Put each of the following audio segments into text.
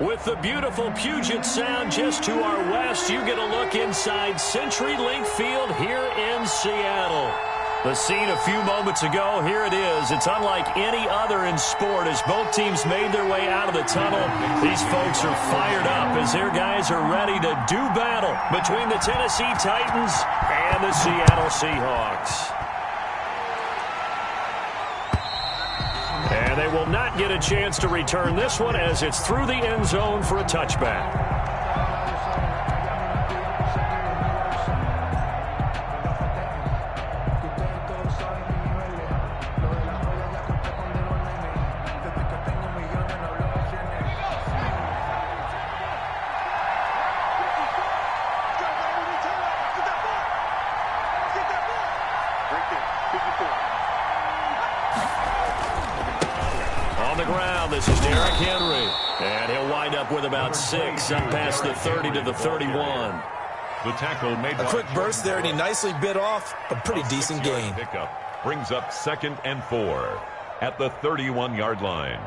With the beautiful Puget Sound just to our west, you get a look inside CenturyLink Field here in Seattle. The scene a few moments ago, here it is. It's unlike any other in sport as both teams made their way out of the tunnel. These folks are fired up as their guys are ready to do battle between the Tennessee Titans and the Seattle Seahawks. And they will not get a chance to return this one as it's through the end zone for a touchback. With about 6 up past the 30 to the 31. The tackle made a quick burst there, and he nicely bit off a pretty decent gain. Pickup brings up 2nd and 4 at the 31-yard line.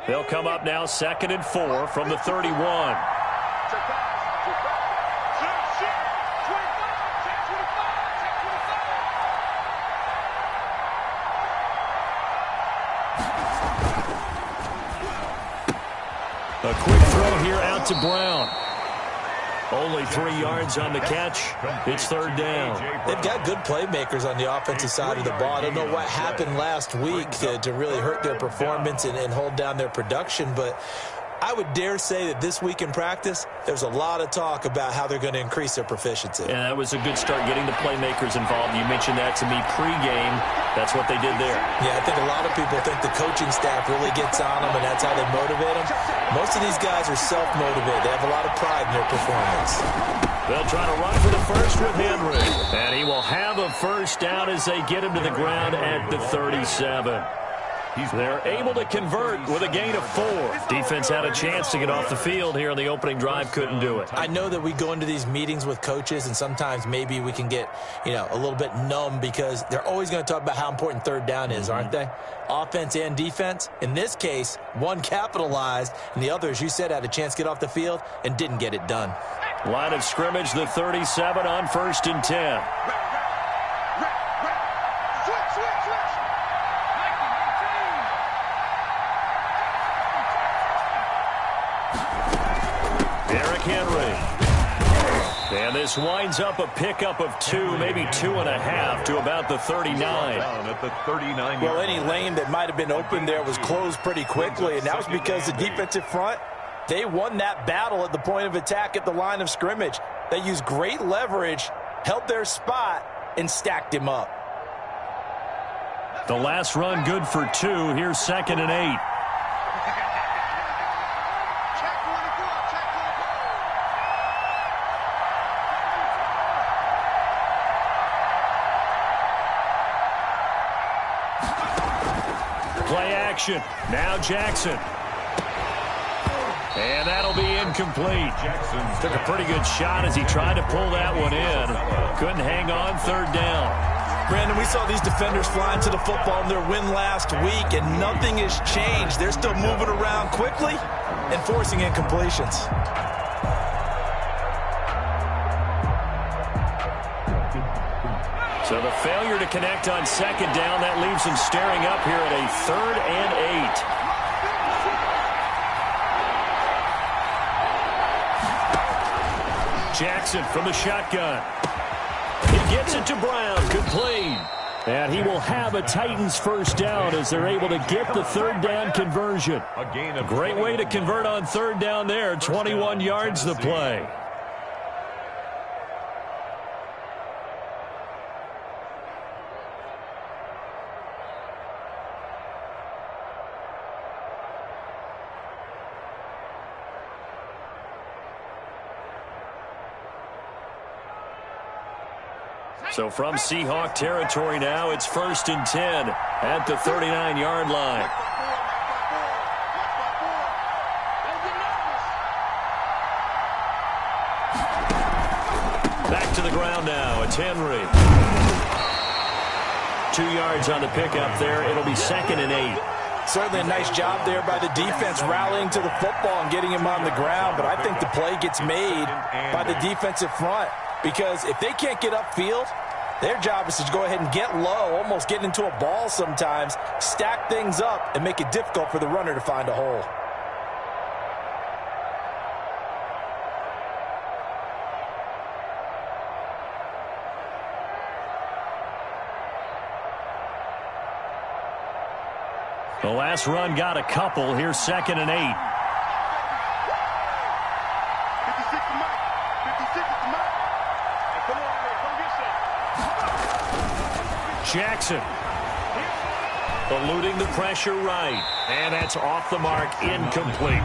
They'll come up now 2nd and 4 from the 31. A quick throw here out to Brown. Only 3 yards on the catch. It's 3rd down. They've got good playmakers on the offensive side of the ball. I don't know what happened last week to really hurt their performance and hold down their production, but I would dare say that this week in practice, there's a lot of talk about how they're going to increase their proficiency. Yeah, that was a good start getting the playmakers involved. You mentioned that to me pregame. That's what they did there. Yeah, I think a lot of people think the coaching staff really gets on them, and that's how they motivate them. Most of these guys are self-motivated. They have a lot of pride in their performance. They'll try to run for the first with Henry. And he will have a first down as they get him to the ground at the 37. They're able to convert with a gain of 4. Defense had a chance to get off the field here on the opening drive, couldn't do it. I know that we go into these meetings with coaches, and sometimes maybe we can get, a little bit numb because they're always going to talk about how important 3rd down is, aren't they? Offense and defense. In this case, one capitalized, and the other, as you said, had a chance to get off the field and didn't get it done. Line of scrimmage, the 37 on 1st and 10. And this winds up a pickup of 2, maybe 2.5 to about the 39. At the 39. Well, any lane that might have been open there was closed pretty quickly, and that was because the defensive front, they won that battle at the point of attack at the line of scrimmage. They used great leverage, held their spot, and stacked him up. The last run good for 2. Here's 2nd and 8. Play action. Now Jackson. And that'll be incomplete. Jackson took a pretty good shot as he tried to pull that one in. Couldn't hang on. 3rd down. Brandon, we saw these defenders flying to the football in their win last week, and nothing has changed. They're still moving around quickly and forcing incompletions. So the failure to connect on 2nd down, that leaves them staring up here at a 3rd and 8. Jackson from the shotgun. He gets it to Brown. Good play. And he will have a Titans first down as they're able to get the 3rd down conversion. A great way to convert on 3rd down there. 21 yards the play. So from Seahawk territory now, it's 1st and 10 at the 39-yard line. Back to the ground now. It's Henry. 2 yards on the pickup there. It'll be 2nd and 8. Certainly a nice job there by the defense rallying to the football and getting him on the ground. But I think the play gets made by the defensive front, because if they can't get upfield, their job is to go ahead and get low, almost get into a ball sometimes, stack things up, and make it difficult for the runner to find a hole. The last run got a couple. Here's 2nd and 8. Jackson eluding the pressure right, and that's off the mark, incomplete.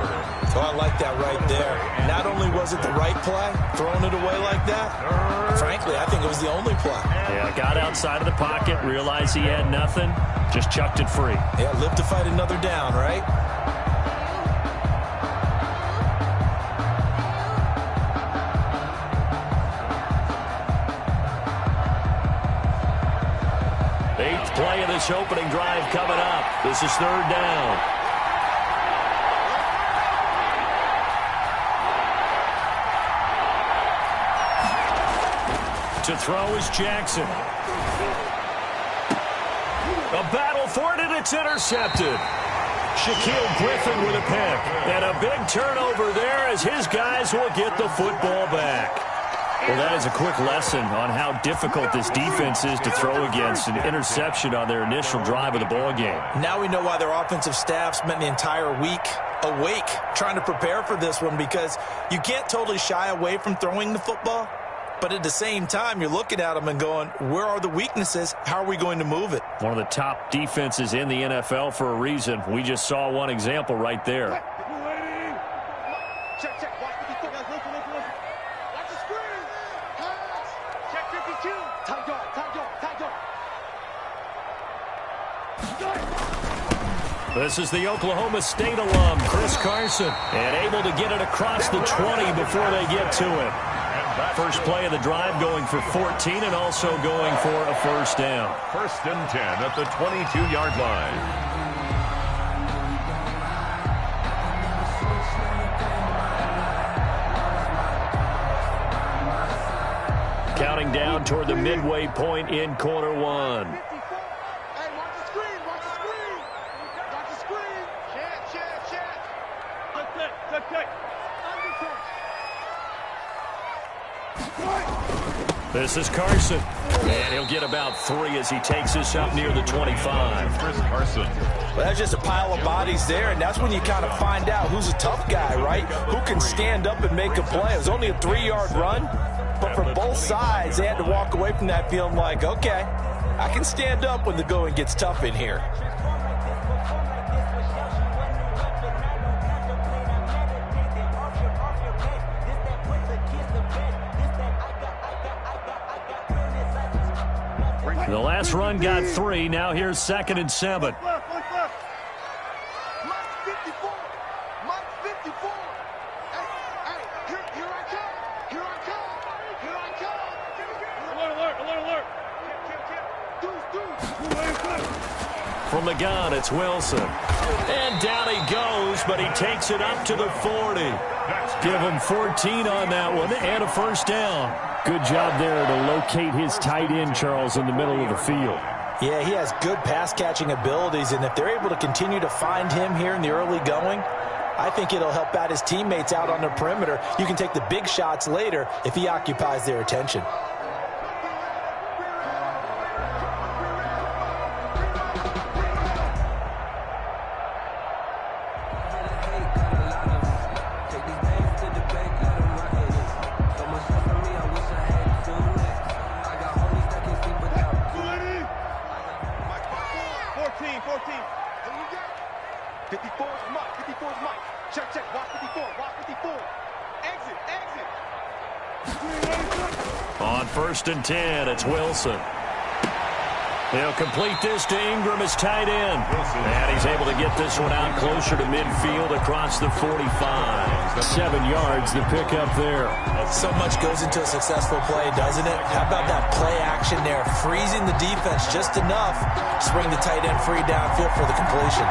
Oh, I like that right there. Not only was it the right play, throwing it away like that, frankly, I think it was the only play. Yeah, got outside of the pocket, realized he had nothing, just chucked it free. Yeah, live to fight another down, right? Play of this opening drive coming up. This is 3rd down. To throw is Jackson. A battle for it, and it's intercepted. Shaquille Griffin with a pick. And a big turnover there as his guys will get the football back. Well, that is a quick lesson on how difficult this defense is to throw against. An interception on their initial drive of the ball game. Now we know why their offensive staff spent the entire week awake trying to prepare for this one, because you can't totally shy away from throwing the football, but at the same time you're looking at them and going, where are the weaknesses? How are we going to move it? One of the top defenses in the NFL for a reason. We just saw one example right there. This is the Oklahoma State alum, Chris Carson, and able to get it across the 20 before they get to it. First play of the drive going for 14 and also going for a 1st down. 1st and 10 at the 22-yard line. Counting down toward the midway point in quarter 1. This is Carson, and he'll get about 3 as he takes this up near the 25. Chris Carson. Well, that's just a pile of bodies there, and that's when you kind of find out who's a tough guy, right? Who can stand up and make a play. It was only a 3-yard run, but for both sides, they had to walk away from that feeling like, okay, I can stand up when the going gets tough in here. The last run got 3. Now here's 2nd and 7. From the gun, it's Wilson. And down he goes, but he takes it up to the 40. Give him 14 on that one and a 1st down. Good job there to locate his tight end, Charles, in the middle of the field. Yeah, he has good pass-catching abilities, and if they're able to continue to find him here in the early going, I think it'll help out his teammates out on the perimeter. You can take the big shots later if he occupies their attention. On 1st and 10, it's Wilson. He'll complete this to Ingram as tight end. And he's able to get this one out closer to midfield across the 45. 7 yards the pickup there. So much goes into a successful play, doesn't it? How about that play action there? Freezing the defense just enough to bring the tight end free downfield for the completion.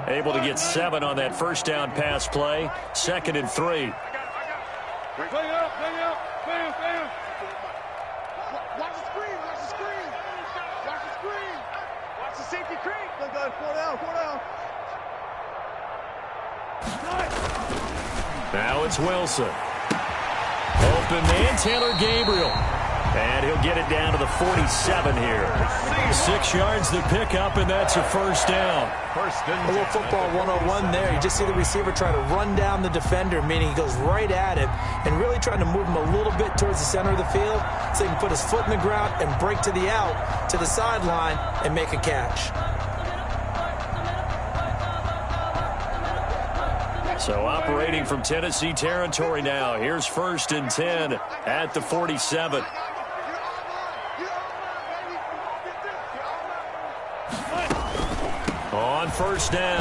Able to get 7 on that first down pass play. 2nd and 3. Bring up, bam. Watch the screen, watch the screen. Watch the screen. Watch the safety creep. Look, 4 down. Now it's Wilson. Open man, Taylor Gabriel. And he'll get it down to the 47 here. 6 yards the pickup, and that's a first down. A little football 101 there. You just see the receiver try to run down the defender, meaning he goes right at him and really trying to move him a little bit towards the center of the field so he can put his foot in the ground and break to the out, to the sideline, and make a catch. So operating from Tennessee territory now. Here's 1st and 10 at the 47. On first down,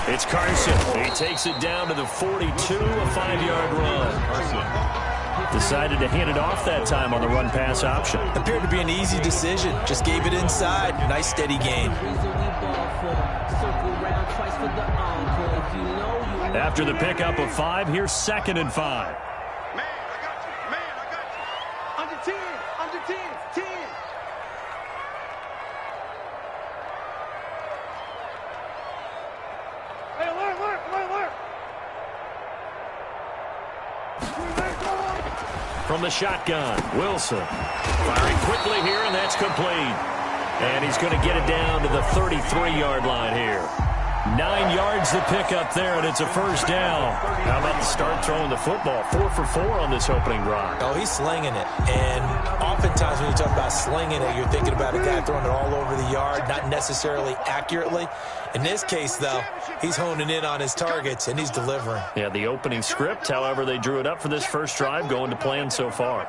it's Carson. He takes it down to the 42, a 5-yard run. Decided to hand it off that time on the run-pass option. Appeared to be an easy decision. Just gave it inside. Nice, steady gain. After the pickup of 5, here's 2nd and 5. Man, I got you. Under 10. Hey, alert. From the shotgun, Wilson firing quickly here, and that's complete. And he's going to get it down to the 33-yard line here. 9 yards to pick up there, and it's a first down. How about the start throwing the football? 4 for 4 on this opening drive. Oh, he's slinging it. And oftentimes when you talk about slinging it, you're thinking about a guy throwing it all over the yard, not necessarily accurately. In this case, though, he's honing in on his targets, and he's delivering. Yeah, the opening script, however, they drew it up for this first drive, going to plan so far.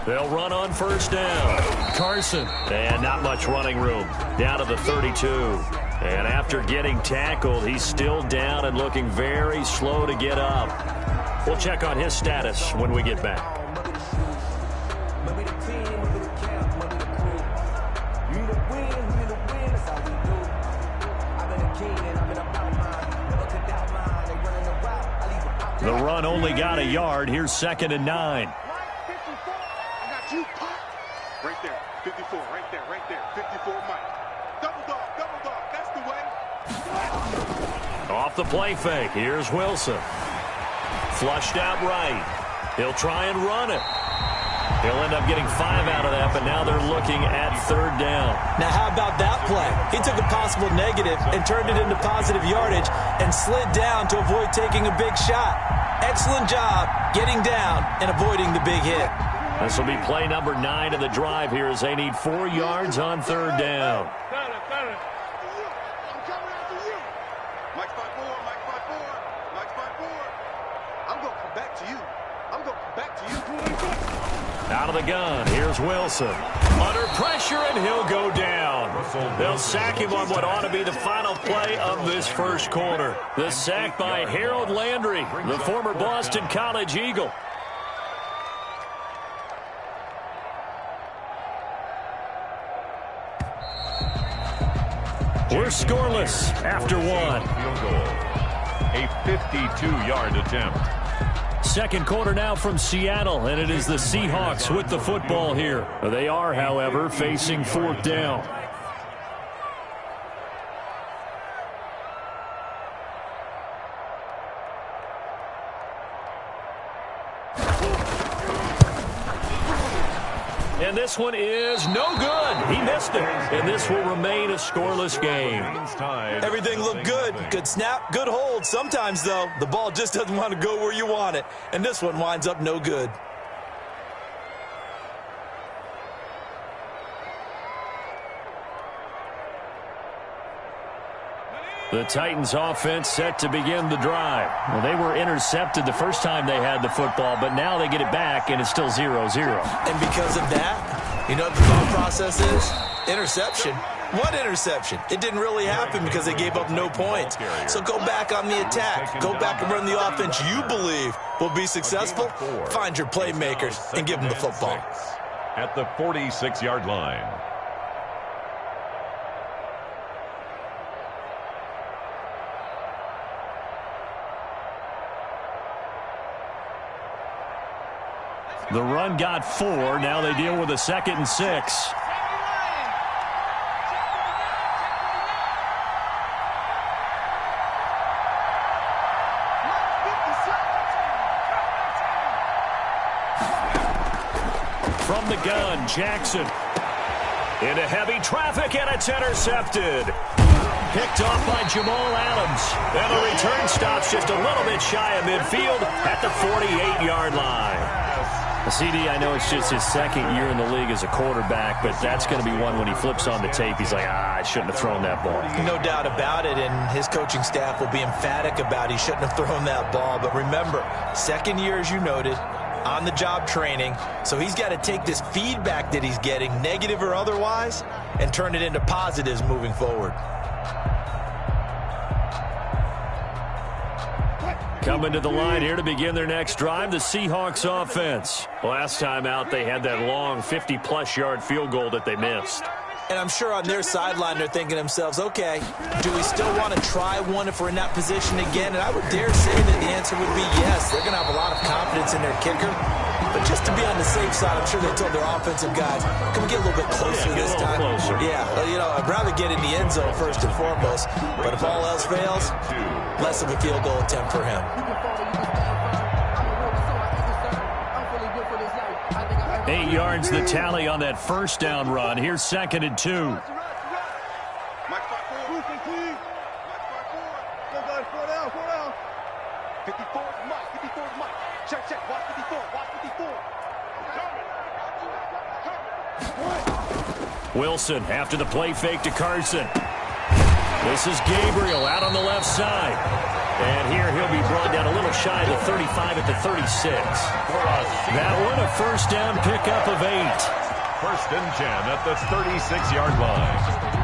They'll run on first down. Carson. And not much running room. Down to the 32. And after getting tackled, he's still down and looking very slow to get up. We'll check on his status when we get back. The run only got a yard. Here's 2nd and 9. You pop. Right there. 54. Right there. 54, Mike. Double dog. That's the way. Off the play fake. Here's Wilson. Flushed out right. He'll try and run it. He'll end up getting 5 out of that, but now they're looking at 3rd down. Now, how about that play? He took a possible negative and turned it into positive yardage and slid down to avoid taking a big shot. Excellent job getting down and avoiding the big hit. This will be play number 9 of the drive here as they need 4 yards on 3rd down. I'm coming after you. Mike 5-4. I'm going to come back to you. Out of the gun, here's Wilson. Under pressure, and he'll go down. They'll sack him on what ought to be the final play of this first quarter. The sack by Harold Landry, the former Boston College Eagle. We're scoreless after 1. Field goal. A 52-yard attempt. Second quarter now from Seattle, and it is the Seahawks with the football here. They are, however, facing 4th down. And this one is no good. He missed it. And this will remain a scoreless game. Everything looked good. Good snap, good hold. Sometimes, though, the ball just doesn't want to go where you want it. And this one winds up no good. The Titans offense set to begin the drive. Well, they were intercepted the first time they had the football, but now they get it back, and it's still 0-0. And because of that, you know what the thought process is? Interception. What interception? It didn't really happen because they gave up no points. So go back on the attack. Go back and run the offense you believe will be successful. Find your playmakers and give them the football. At the 46-yard line. The run got 4. Now they deal with a 2nd and 6. From the gun, Jackson. Into heavy traffic, and it's intercepted. Picked off by Jamal Adams. And the return stops just a little bit shy of midfield at the 48-yard line. CD, I know it's just his 2nd year in the league as a quarterback, but that's going to be one when he flips on the tape. He's like, I shouldn't have thrown that ball. No doubt about it, and his coaching staff will be emphatic about he shouldn't have thrown that ball. But remember, 2nd year, as you noted, on-the-job training, so he's got to take this feedback that he's getting, negative or otherwise, and turn it into positives moving forward. Coming to the line here to begin their next drive, the Seahawks offense. Last time out, they had that long 50-plus yard field goal that they missed. And I'm sure on their sideline they're thinking to themselves, okay, do we still want to try one if we're in that position again? And I would dare say that the answer would be yes. They're going to have a lot of confidence in their kicker. But just to be on the safe side, I'm sure they told their offensive guys, can we get a little bit closer this time? Closer. Yeah, you know, I'd rather get in the end zone first and foremost. But if all else fails, less of a field goal attempt for him. 8 yards the tally on that first down run. Here's 2nd and 2. Wilson after the play fake to Carson. This is Gabriel out on the left side. And here he'll be brought down a little shy of the 35 at the 36. That one a first down pickup of 8. 1st and 10 at the 36-yard line.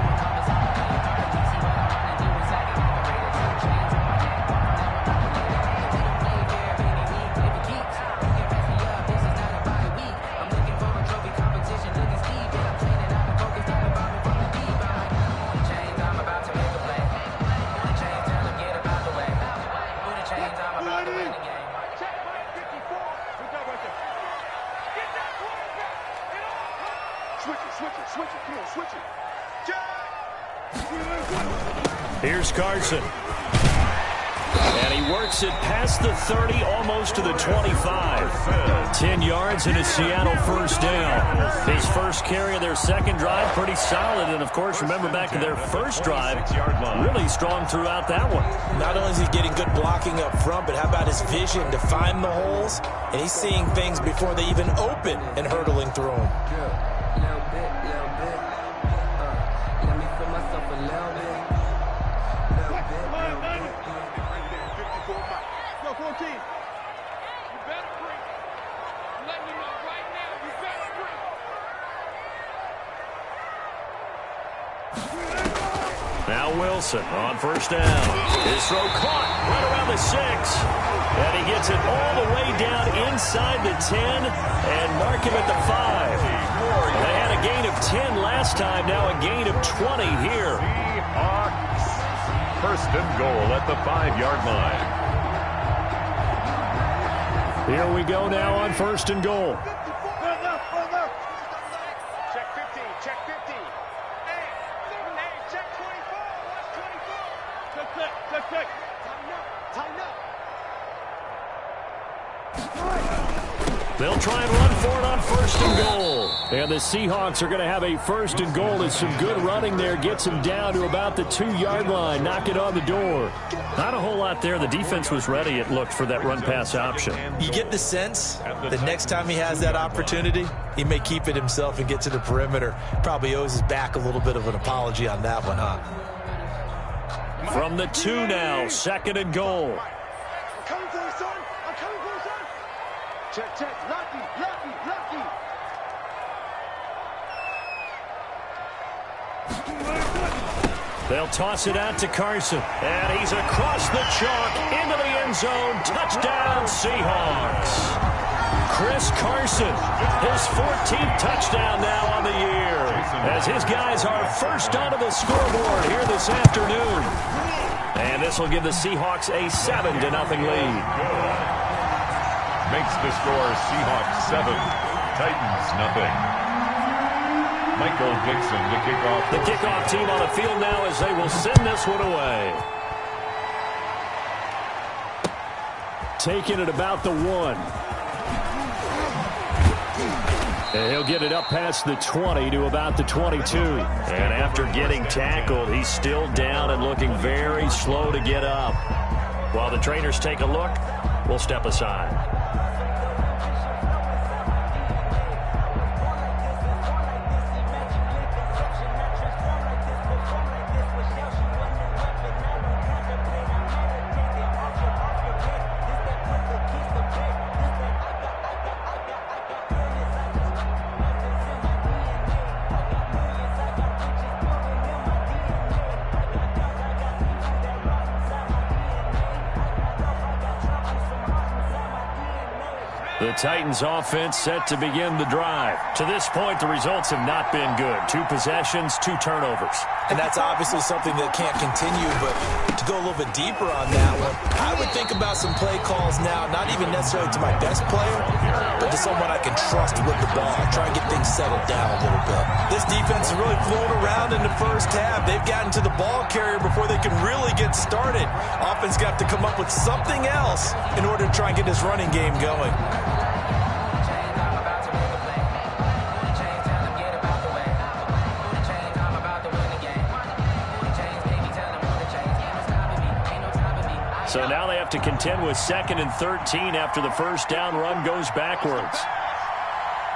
Here's Carson. And he works it past the 30, almost to the 25. 10 yards and a Seattle first down. His first carry of their second drive, pretty solid. And, of course, remember back to their first drive, really strong throughout that one. Not only is he getting good blocking up front, but how about his vision to find the holes? And he's seeing things before they even open and hurtling through them. Now Wilson on first down. His throw caught right around the 6. And he gets it all the way down inside the 10 and mark him at the 5. They had a gain of 10 last time, now a gain of 20 here. Seahawks. 1st and goal at the 5-yard line. Here we go now on 1st and goal. Check 15, check 15. Hey, check 24. Watch 24. Check. Tighten up. They'll try and run for it on 1st and goal. And the Seahawks are going to have a 1st and goal. As some good running there gets them down to about the 2-yard line. Knock it on the door. Not a whole lot there. The defense was ready, it looked, for that run-pass option. You get the sense that next time he has that opportunity, he may keep it himself and get to the perimeter. Probably owes his back a little bit of an apology on that one, huh? From the 2 now, 2nd and goal. I'm coming for you, son. I'm coming for you, son. Check, check. Lucky, lucky, lucky. They'll toss it out to Carson. And he's across the chalk into the end zone. Touchdown, Seahawks. Chris Carson, his 14th touchdown now on the year, as his guys are first onto the scoreboard here this afternoon. And this will give the Seahawks a 7-0 lead. Makes the score Seahawks 7, Titans 0. Michael Dixon to kick off. The kickoff team on the field now as they will send this one away. Taking it about the 1. And he'll get it up past the 20 to about the 22. And after getting tackled, he's still down and looking very slow to get up. While the trainers take a look, we'll step aside. The Titans offense set to begin the drive. To this point, the results have not been good. 2 possessions, 2 turnovers. And that's obviously something that can't continue, but to go a little bit deeper on that one, I would think about some play calls now, not even necessarily to my best player, but to someone I can trust with the ball. Try and get things settled down a little bit. This defense is really flown around in the first half. They've gotten to the ball carrier before they can really get started. Offense got to come up with something else in order to try and get this running game going. So now they have to contend with 2nd and 13 after the first down run goes backwards.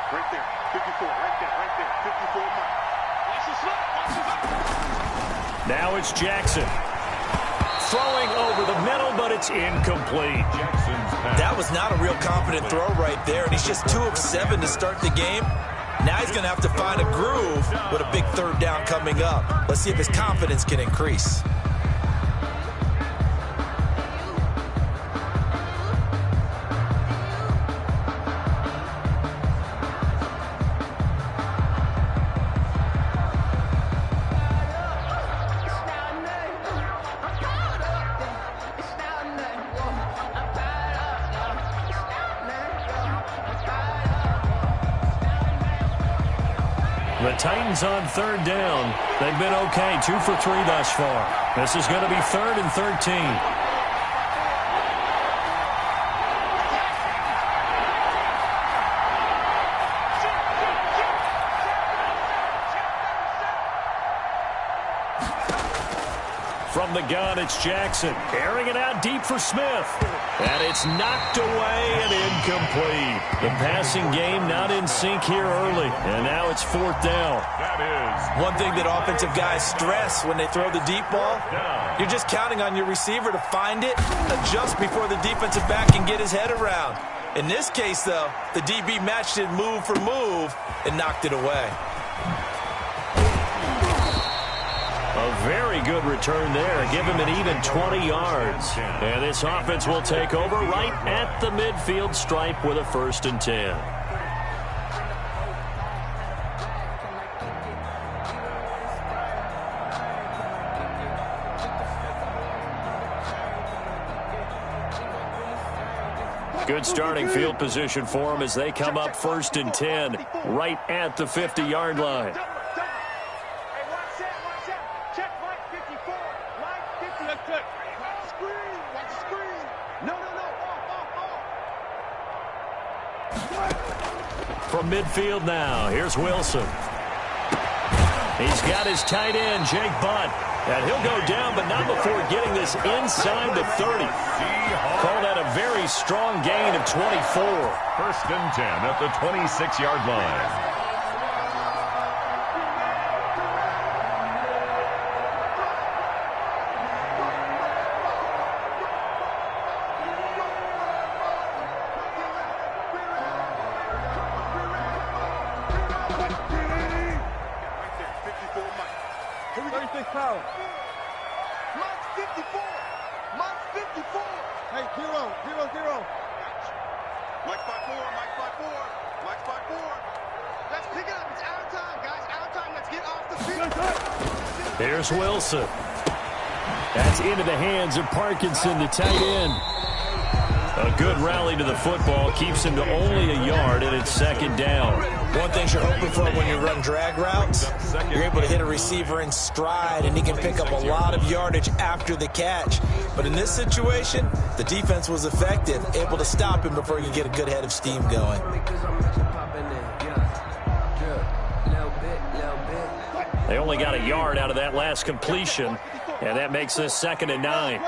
Right there, 54, right there, 54 mark. Watch the slip, watch the slip. Now it's Jackson. Throwing over the middle, but it's incomplete. That was not a real confident throw right there, and he's just 2 of 7 to start the game. Now he's going to have to find a groove with a big 3rd down coming up. Let's see if his confidence can increase. The Titans on 3rd down. They've been okay, 2 for 3 thus far. This is going to be 3rd and 13. From the gun, it's Jackson. Airing it out deep for Smith. And it's knocked away and incomplete. The passing game not in sync here early. And now it's 4th down. That is one thing that offensive guys stress when they throw the deep ball. You're just counting on your receiver to find it, adjust before the defensive back can get his head around. In this case, though, the DB matched it move for move and knocked it away. A very good return there. Give him an even 20 yards. And this offense will take over right at the midfield stripe with a 1st and 10. Good starting field position for them as they come up 1st and 10 right at the 50-yard line. From midfield now, here's Wilson. He's got his tight end, Jake Butt. And he'll go down, but not before getting this inside the 30. Call that a very strong gain of 24. 1st and 10 at the 26-yard line. 36 power. Mike's 54. Mike's 54. Hey, 0. Mike's by 4. Mike's by 4. Mike's by 4. Let's pick it up. It's out of time, guys. Out of time. Let's get off the field. There's Wilson. That's into the hands of Parkinson, the tight end. A good rally to the football keeps him to only a yard, and it's second down. One thing you're hoping for when you run drag routes, you're able to hit a receiver in stride, and he can pick up a lot of yardage after the catch. But in this situation, the defense was effective, able to stop him before he could get a good head of steam going. They only got a yard out of that last completion, and that makes this 2nd and 9.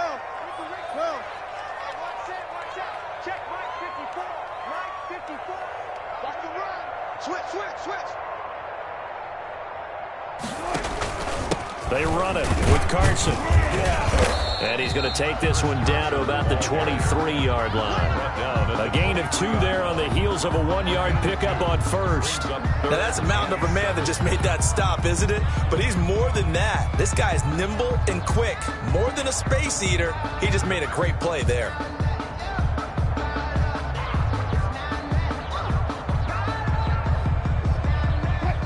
They run it with Carson. And he's going to take this one down to about the 23-yard line. A gain of 2 there on the heels of a 1-yard pickup on first. Now, that's a mountain of a man that just made that stop, isn't it? But he's more than that. This guy's nimble and quick. More than a space eater. He just made a great play there.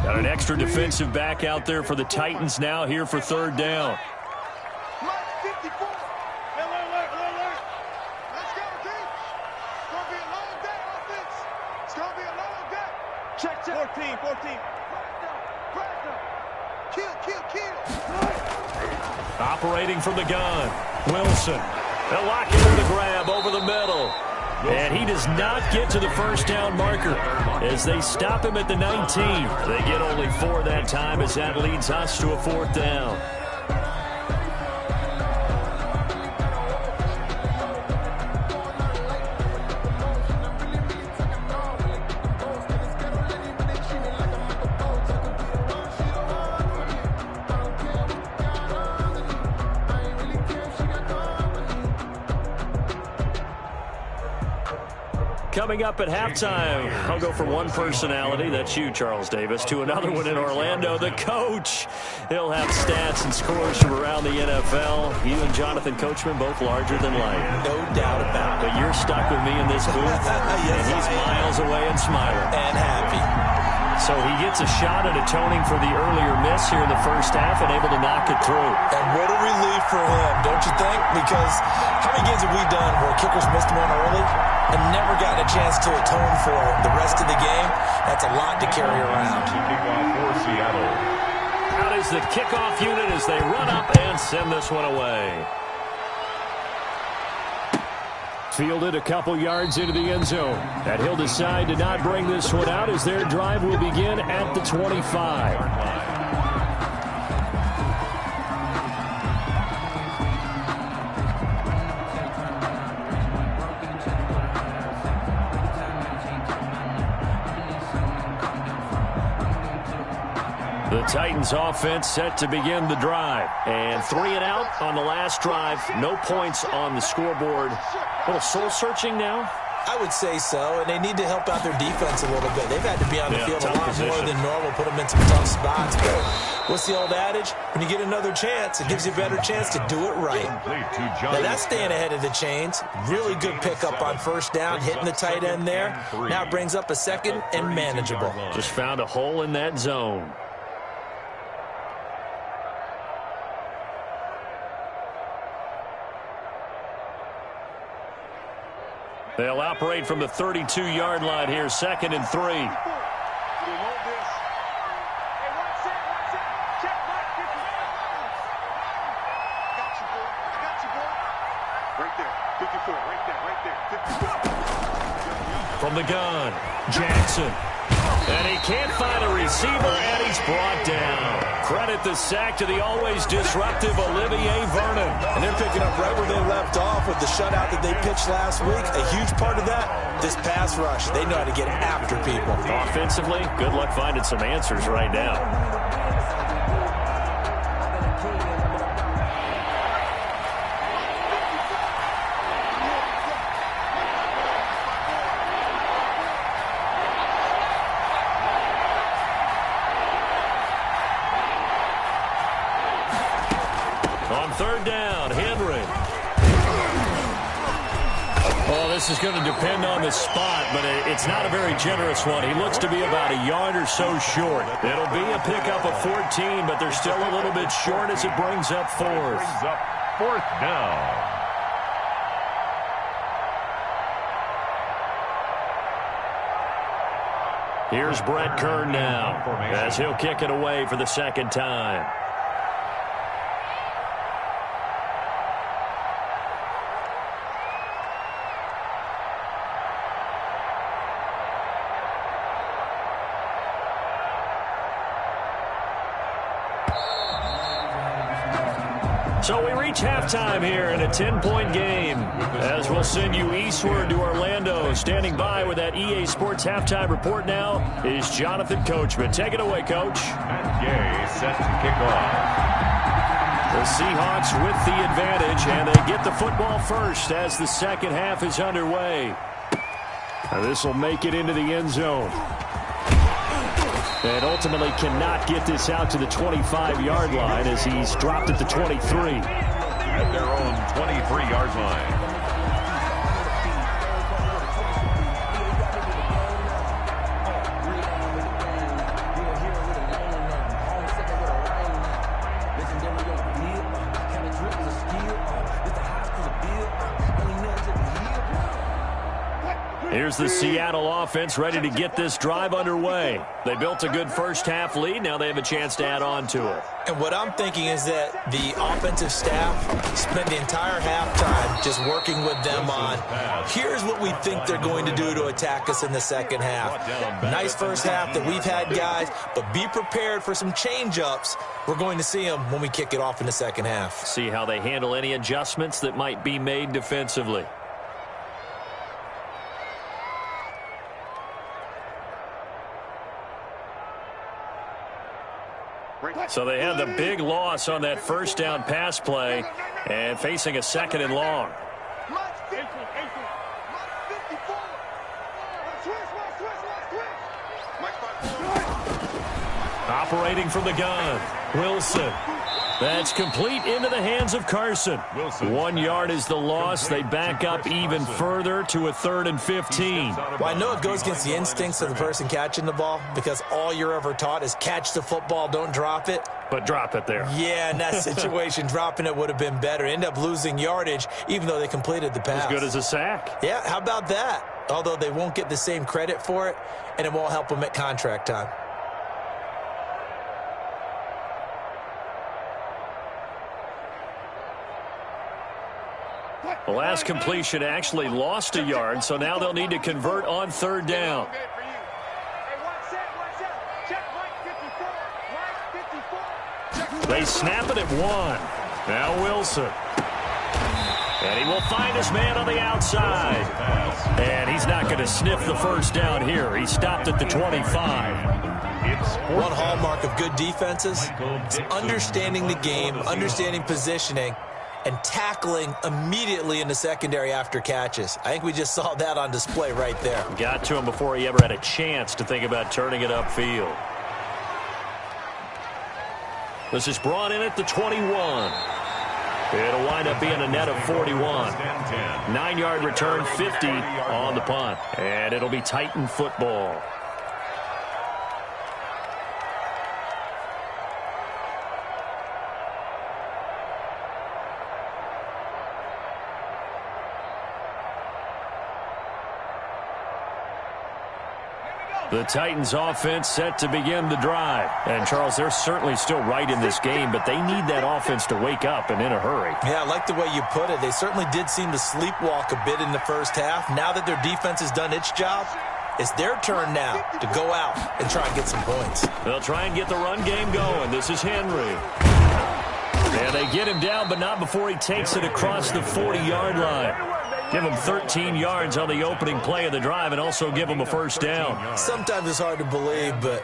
Got an extra defensive back out there for the Titans now here for 3rd down. Operating from the gun, Wilson. They'll lock into the grab over the middle. And he does not get to the first down marker as they stop him at the 19. They get only 4 that time as that leads us to a 4th down. Coming up at halftime, I'll go from one personality, that's you, Charles Davis, to another one in Orlando, the coach. He'll have stats and scores from around the NFL. You and Jonathan Coachman both larger than life. No doubt about it. But you're stuck with me in this booth, yes, and he's miles away and smiling. And happy. So he gets a shot at atoning for the earlier miss here in the first half and able to knock it through. And what a relief for him, don't you think? Because how many games have we done where kickers missed one early and never got a chance to atone for the rest of the game? That's a lot to carry around. Out is the kickoff unit as they run up and send this one away. Fielded a couple yards into the end zone. And he'll decide to not bring this one out as their drive will begin at the 25. The Titans offense set to begin the drive. And 3 and out on the last drive. No points on the scoreboard. A little soul-searching now? I would say so, and they need to help out their defense a little bit. They've had to be on the field a lot more than normal, put them in some tough spots. But what's the old adage? When you get another chance, it gives you a better chance to do it right. Now, that's staying ahead of the chains. Really good pickup on first down, hitting the tight end there. Now it brings up a 2nd and manageable. Just found a hole in that zone. They'll operate from the 32-yard line here, 2nd and 3. From the gun, Jackson. And he can't find a receiver, and he's brought down. Credit the sack to the always disruptive Olivier Vernon. And they're picking up right where they left off with the shutout that they pitched last week. A huge part of that, this pass rush. They know how to get after people. Offensively, good luck finding some answers right now. On third down, Henry. Oh, this is going to depend on the spot, but it's not a very generous one. He looks to be about a yard or so short. It'll be a pickup of 14, but they're still a little bit short as it brings up fourth. Fourth down. Here's Brett Kern now as he'll kick it away for the second time. So we reach halftime here in a 10-point game as we'll send you eastward to Orlando. Standing by with that EA Sports halftime report now is Jonathan Coachman. Take it away, Coach. And Gay set to kick off. The Seahawks with the advantage, and they get the football first as the second half is underway. This will make it into the end zone. And ultimately cannot get this out to the 25-yard line as he's dropped at the 23. At their own 23-yard line. Here's the Seattle offense ready to get this drive underway. They built a good first-half lead. Now they have a chance to add on to it. And what I'm thinking is that the offensive staff spent the entire halftime just working with them on, here's what we think they're going to do to attack us in the second half. Nice first half that we've had, guys, but be prepared for some change-ups. We're going to see them when we kick it off in the second half. See how they handle any adjustments that might be made defensively. So they had the big loss on that first down pass play and facing a second and long. Operating from the gun, Wilson. That's complete into the hands of Carson. 1 yard is the loss. They back up even further to a 3rd and 15. Well, I know it goes against the instincts of the person catching the ball because all you're ever taught is catch the football, don't drop it. But drop it there. Yeah, in that situation, dropping it would have been better. End up losing yardage, even though they completed the pass. As good as a sack. Yeah, how about that? Although they won't get the same credit for it, and it won't help them at contract time. The last completion actually lost a yard, so now they'll need to convert on third down. They snap it at 1. Now Wilson. And he will find his man on the outside. And he's not going to sniff the first down here. He stopped at the 25. One hallmark of good defenses is understanding the game, understanding positioning, and tackling immediately in the secondary after catches. I think we just saw that on display right there. Got to him before he ever had a chance to think about turning it upfield. This is brought in at the 21. It'll wind up being a net of 41. 9-yard return, 50 on the punt. And it'll be Titan football. The Titans offense set to begin the drive. And, Charles, they're certainly still right in this game, but they need that offense to wake up and in a hurry. Yeah, I like the way you put it. They certainly did seem to sleepwalk a bit in the first half. Now that their defense has done its job, it's their turn now to go out and try and get some points. They'll try and get the run game going. This is Henry. And they get him down, but not before he takes it across the 40-yard line. Give him 13 yards on the opening play of the drive and also give him a first down. Sometimes it's hard to believe, but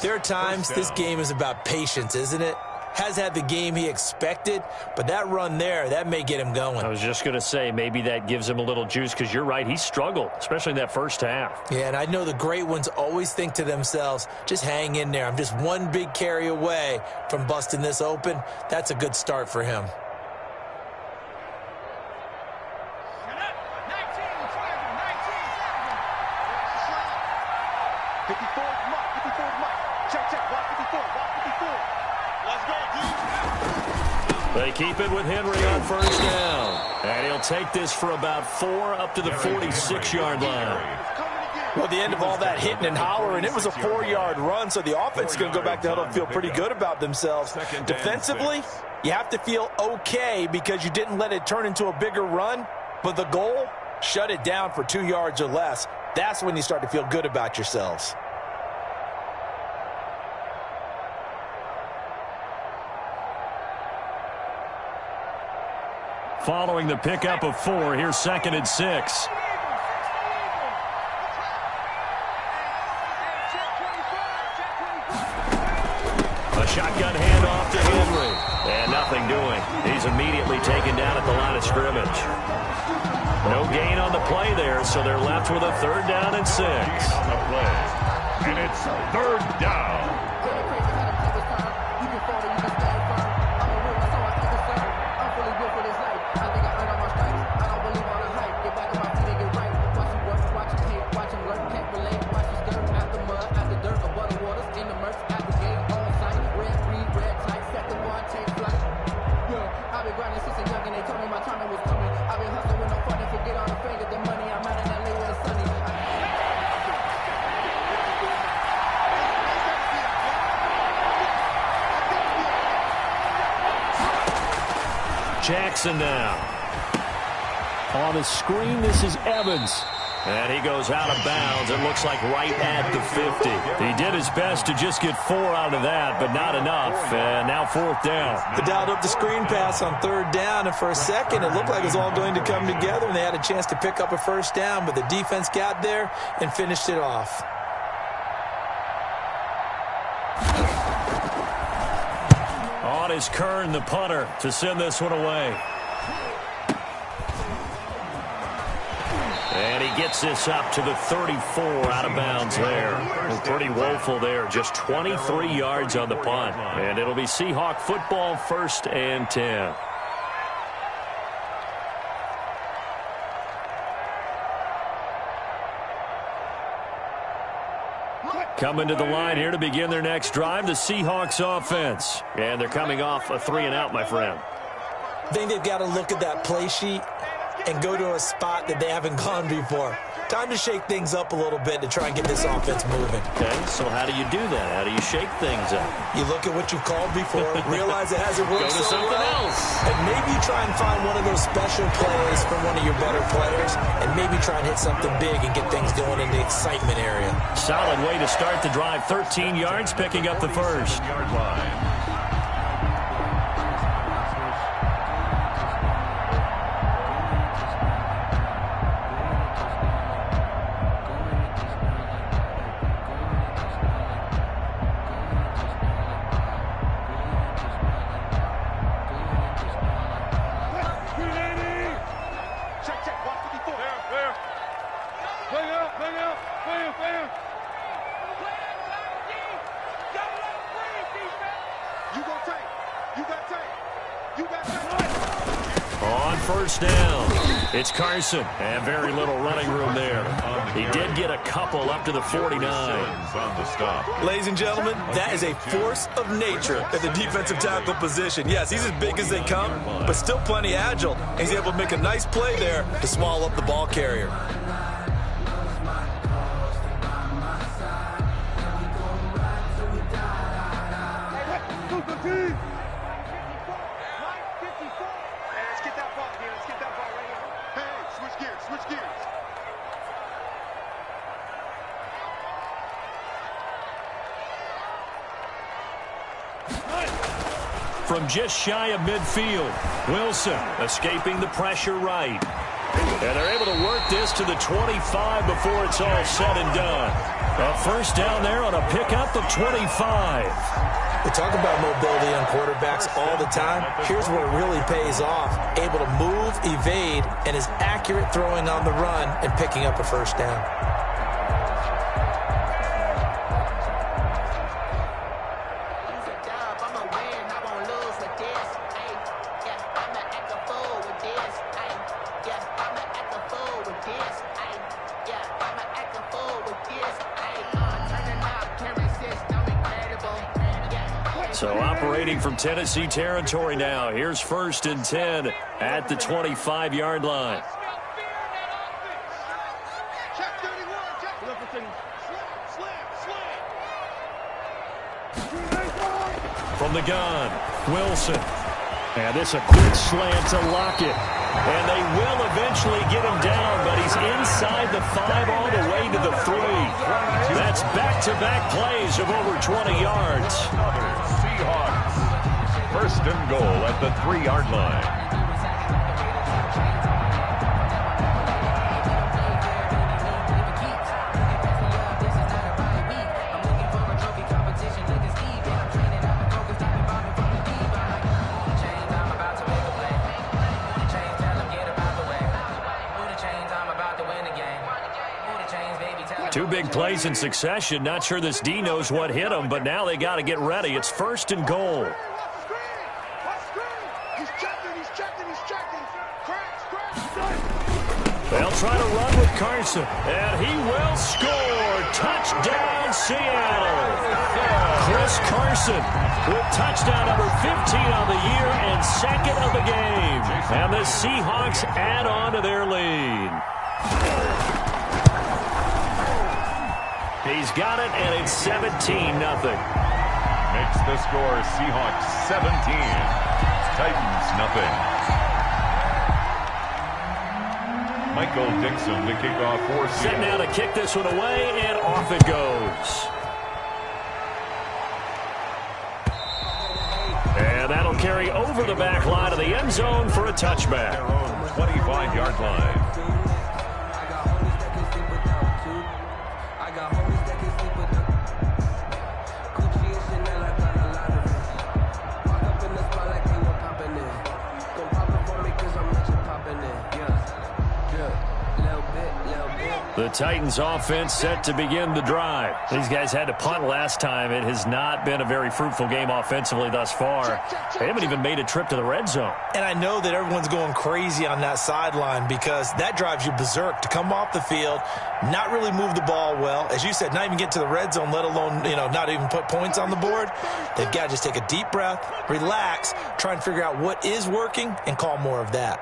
there are times this game is about patience, isn't it? has had the game he expected, but that run there, that may get him going. I was just going to say, maybe that gives him a little juice, because you're right, he struggled, especially in that first half. Yeah, and I know the great ones always think to themselves, just hang in there. I'm just one big carry away from busting this open. That's a good start for him. They keep it with Henry on first down. And he'll take this for about 4 up to the 46-yard line. Well, the end of all that hitting and hollering, it was a 4-yard run, so the offense is going to go back to huddle and feel pretty good about themselves. Defensively, you have to feel okay because you didn't let it turn into a bigger run, but the goal, shut it down for 2 yards or less. That's when you start to feel good about yourselves. Following the pickup of 4, here's 2nd and 6. A shotgun handoff to Henry. And nothing doing. He's immediately taken down at the line of scrimmage. No gain on the play there, so they're left with a 3rd down and 6. On the play. And it's 3rd down. Jackson now. On the screen, this is Evans. And he goes out of bounds. It looks like right at the 50. He did his best to just get 4 out of that, but not enough. And now 4th down. They dialed up the screen pass on 3rd down, and for a second, it looked like it was all going to come together, and they had a chance to pick up a 1st down, but the defense got there and finished it off. On is Kern, the punter, to send this one away. And he gets this up to the 34 out of bounds there. Well, pretty woeful there. Just 23 yards on the punt. And it'll be Seahawk football, 1st and 10. Coming to the line here to begin their next drive, the Seahawks offense. And they're coming off a 3-and-out, my friend. I think they've got to look at that play sheet and go to a spot that they haven't gone before. Time to shake things up a little bit to try and get this offense moving. Okay, so how do you do that? How do you shake things up? You look at what you've called before, realize it hasn't worked Go to so something well, else. and maybe try and find one of those special plays from one of your better players, and maybe try and hit something big and get things going in the excitement area. Solid way to start the drive. 13 yards, picking up the 1st. Yard line. On 1st down, it's Carson, and very little running room there. He did get a couple up to the 49. On the stop. Ladies and gentlemen, that is a force of nature at the defensive tackle position. Yes, he's as big as they come, but still plenty agile. He's able to make a nice play there to swallow up the ball carrier. From just shy of midfield, Wilson escaping the pressure right. And they're able to work this to the 25 before it's all said and done. A 1st down there on a pickup of 25. We talk about mobility on quarterbacks all the time. Here's where it really pays off. Able to move, evade, and is accurate throwing on the run and picking up a first down. So operating from Tennessee territory now. Here's 1st and 10 at the 25-yard line. From the gun, Wilson. And this a quick slant to Lockett. And they will eventually get him down, but he's inside the 5 all the way to the 3. That's back-to-back plays of over 20 yards. Seahawks. 1st and goal at the 3-yard line. Two big plays in succession. Not sure this D knows what hit him, but now they got to get ready. It's 1st and goal. They'll try to run with Carson, and he will score. Touchdown, Seattle. Chris Carson with touchdown number 15 on the year and 2nd of the game. And the Seahawks add on to their lead. He's got it, and it's 17-0. Makes the score Seahawks 17. Titans nothing. Michael Dixon to kick off for Seattle. Set now to kick this one away, and off it goes. And that'll carry over the back line of the end zone for a touchback. Their own 25-yard line. The Titans offense set to begin the drive. These guys had to punt last time. It has not been a very fruitful game offensively thus far. They haven't even made a trip to the red zone. And I know that everyone's going crazy on that sideline because that drives you berserk to come off the field, not really move the ball well. As you said, not even get to the red zone, let alone, not even put points on the board. They've got to just take a deep breath, relax, try and figure out what is working and call more of that.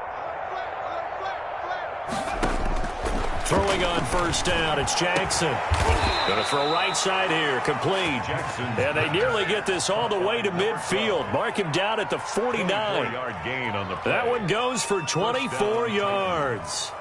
Throwing on 1st down, it's Jackson. Going to throw right side here, complete. And they nearly get this all the way to midfield. Mark him down at the 49. Yard gain on the play. That one goes for 24 yards.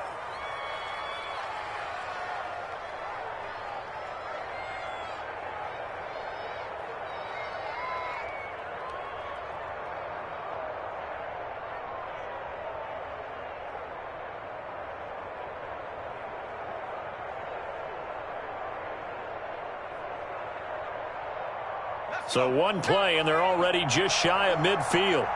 So one play, and they're already just shy of midfield.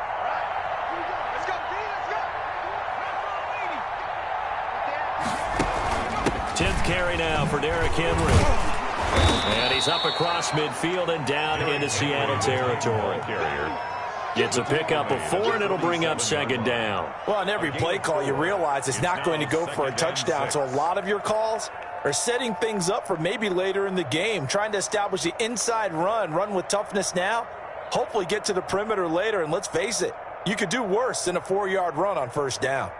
10th carry now for Derrick Henry. And he's up across midfield and down into Seattle territory. Gets a pickup of 4, and it'll bring up 2nd down. Well, on every play call, you realize it's not going to go for a touchdown. So a lot of your calls are setting things up for maybe later in the game, trying to establish the inside run with toughness now, hopefully get to the perimeter later, and let's face it, you could do worse than a 4-yard run on 1st down.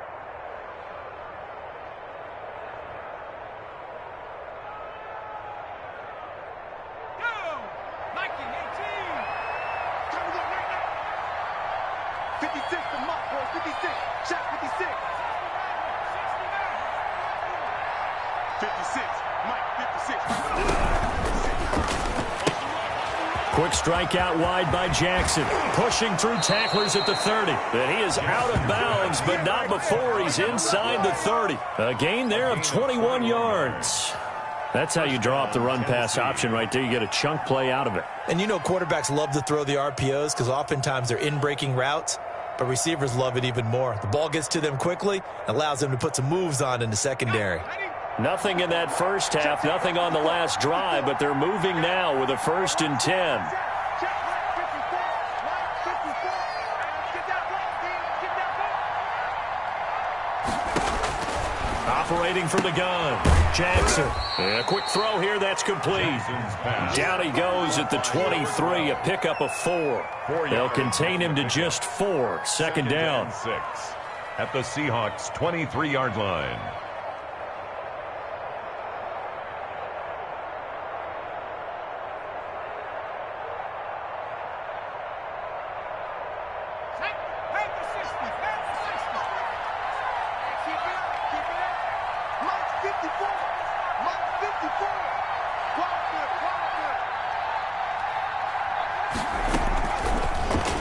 Quick strike out wide by Jackson. Pushing through tacklers at the 30. And he is out of bounds, but not before he's inside the 30. A gain there of 21 yards. That's how you draw up the run-pass option right there. You get a chunk play out of it. And you know quarterbacks love to throw the RPOs because oftentimes they're in-breaking routes, but receivers love it even more. The ball gets to them quickly, allows them to put some moves on in the secondary. Nothing in that first half, nothing on the last drive, but they're moving now with a 1st and 10. Operating from the gun, Jackson. A quick throw here, that's complete. Down he goes at the 23, a pickup of 4. They'll contain him to just 4. Second down. 6 at the Seahawks 23-yard line.